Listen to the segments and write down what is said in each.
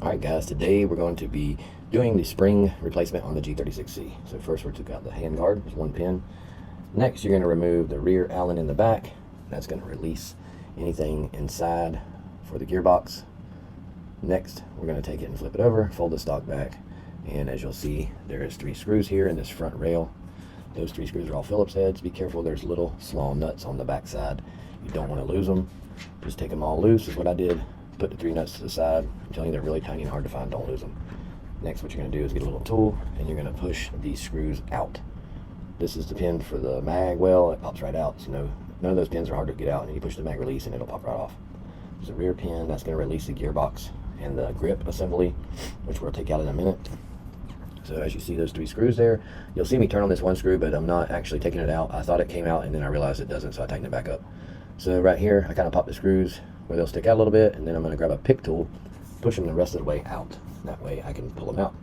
Alright guys, today we're going to be doing the spring replacement on the G36C. So first we took out the hand guard, there's one pin. Next you're going to remove the rear Allen in the back. That's going to release anything inside for the gearbox. Next we're going to take it and flip it over, fold the stock back, and as you'll see there is 3 screws here in this front rail. Those 3 screws are all Phillips heads. Be careful, there's little small nuts on the back side. You don't want to lose them. Just take them all loose is what I did. Put the 3 nuts to the side. I'm telling you, they're really tiny and hard to find. Don't lose them. Next, what you're going to do is get a little tool, and you're going to push these screws out. This is the pin for the mag well. It pops right out. So none of those pins are hard to get out, and you push the mag release, and it'll pop right off. There's a rear pin. That's going to release the gearbox and the grip assembly, which we'll take out in a minute. So as you see those 3 screws there, you'll see me turn on this one screw, but I'm not actually taking it out. I thought it came out, and then I realized it doesn't, so I tightened it back up. So right here, I kind of pop the screws where they'll stick out a little bit, and then I'm going to grab a pick tool, push them the rest of the way out. That way I can pull them out.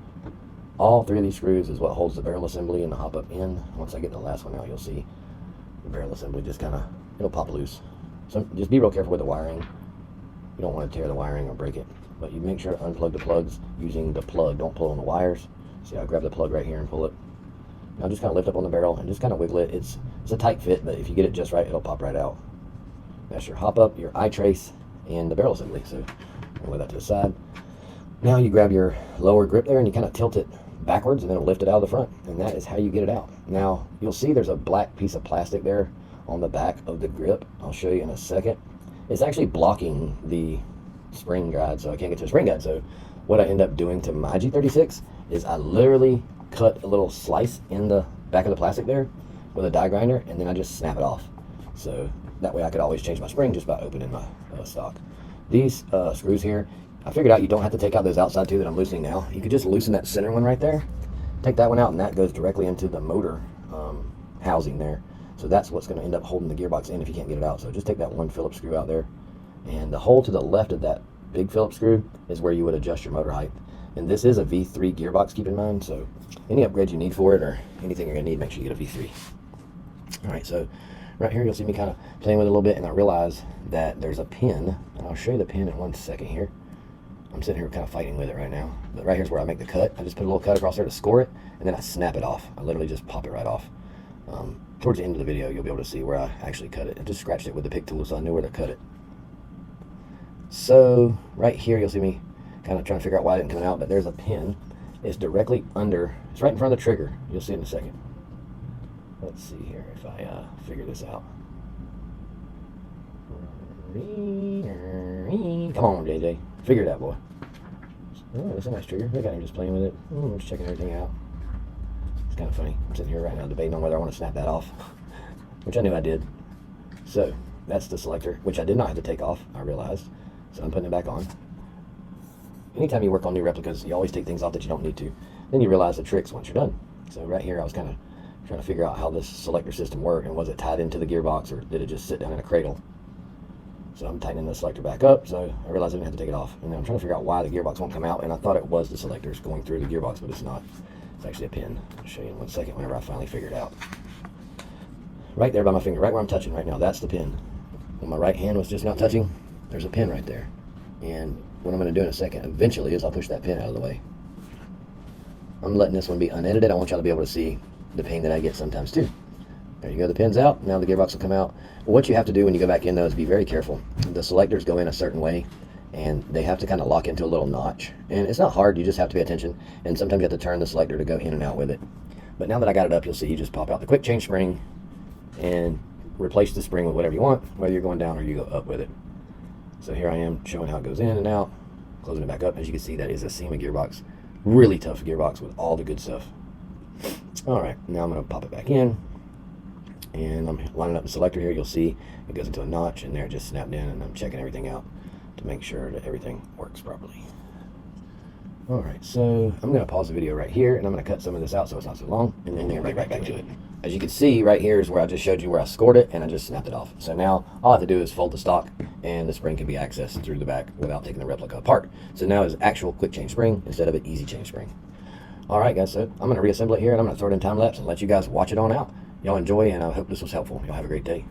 All 3 of these screws is what holds the barrel assembly and the hop up in. Once I get the last one out, you'll see the barrel assembly just kind of, it'll pop loose. So just be real careful with the wiring. You don't want to tear the wiring or break it, but you make sure to unplug the plugs using the plug. Don't pull on the wires. See, I'll grab the plug right here and pull it. Now just kind of lift up on the barrel and just kind of wiggle it. It's a tight fit, but if you get it just right, it'll pop right out. That's your hop up, your Eyetrace, and the barrel assembly. So I'll lay that to the side. Now you grab your lower grip there and you kind of tilt it backwards, and then it'll lift it out of the front, and that is how you get it out. Now you'll see there's a black piece of plastic there on the back of the grip. I'll show you in a second. It's actually blocking the spring guide, so I can't get to the spring guide. So what I end up doing to my G36 is I literally cut a little slice in the back of the plastic there with a die grinder, and then I just snap it off. So that way I could always change my spring just by opening my stock. These screws here, I figured out you don't have to take out those outside 2 that I'm loosening now. You could just loosen that center one right there, take that one out, and that goes directly into the motor housing there. So that's what's going to end up holding the gearbox in if you can't get it out. So just take that one Phillips screw out there, and the hole to the left of that big Phillips screw is where you would adjust your motor height. And this is a V3 gearbox, keep in mind, so any upgrades you need for it or anything you're going to need, make sure you get a V3. Alright, so right here you'll see me kind of playing with it a little bit, and I realize that there's a pin, and I'll show you the pin in 1 second here. I'm sitting here kind of fighting with it right now, but right here's where I make the cut. I just put a little cut across there to score it, and then I snap it off. I literally just pop it right off. Towards the end of the video you'll be able to see where I actually cut it. I just scratched it with the pick tool, so I knew where to cut it. So right here you'll see me kind of trying to figure out why it didn't come out, but there's a pin. It's directly under, it's right in front of the trigger. You'll see it in a second. Let's see here if I figure this out. Come on, JJ. Figure it out, boy. Oh, that's a nice trigger. Look at him just playing with it. I'm just checking everything out. It's kind of funny. I'm sitting here right now debating on whether I want to snap that off, which I knew I did. So that's the selector, which I did not have to take off, I realized. So I'm putting it back on. Anytime you work on new replicas, you always take things off that you don't need to. Then you realize the tricks once you're done. So right here I was kind of trying to figure out how this selector system worked, and was it tied into the gearbox, or did it just sit down in a cradle? So I'm tightening the selector back up, so I realized I didn't have to take it off. And then I'm trying to figure out why the gearbox won't come out, and I thought it was the selectors going through the gearbox, but it's not. It's actually a pin. I'll show you in 1 second whenever I finally figure it out. Right there by my finger, right where I'm touching right now, that's the pin. When my right hand was just not touching, there's a pin right there. And what I'm going to do in a second eventually is I'll push that pin out of the way. I'm letting this one be unedited. I want y'all to be able to see the pain that I get sometimes too. There you go, the pin's out. Now the gearbox will come out. What you have to do when you go back in though is be very careful. The selectors go in a certain way, and they have to kind of lock into a little notch. And it's not hard, you just have to pay attention. And sometimes you have to turn the selector to go in and out with it. But now that I got it up, you'll see you just pop out the quick change spring and replace the spring with whatever you want, whether you're going down or you go up with it. So here I am showing how it goes in and out, closing it back up. As you can see, that is a SEMA gearbox. Really tough gearbox with all the good stuff. Alright, now I'm going to pop it back in, and I'm lining up the selector here. You'll see it goes into a notch, and there it just snapped in, and I'm checking everything out to make sure that everything works properly. Alright, so I'm going to pause the video right here, and I'm going to cut some of this out so it's not so long, and then get right back to it. As you can see, right here is where I just showed you where I scored it, and I just snapped it off. So now all I have to do is fold the stock, and the spring can be accessed through the back without taking the replica apart. So now it's actual quick change spring instead of an easy change spring. Alright guys, so I'm going to reassemble it here, and I'm going to throw it in time lapse and let you guys watch it on out. Y'all enjoy, and I hope this was helpful. Y'all have a great day.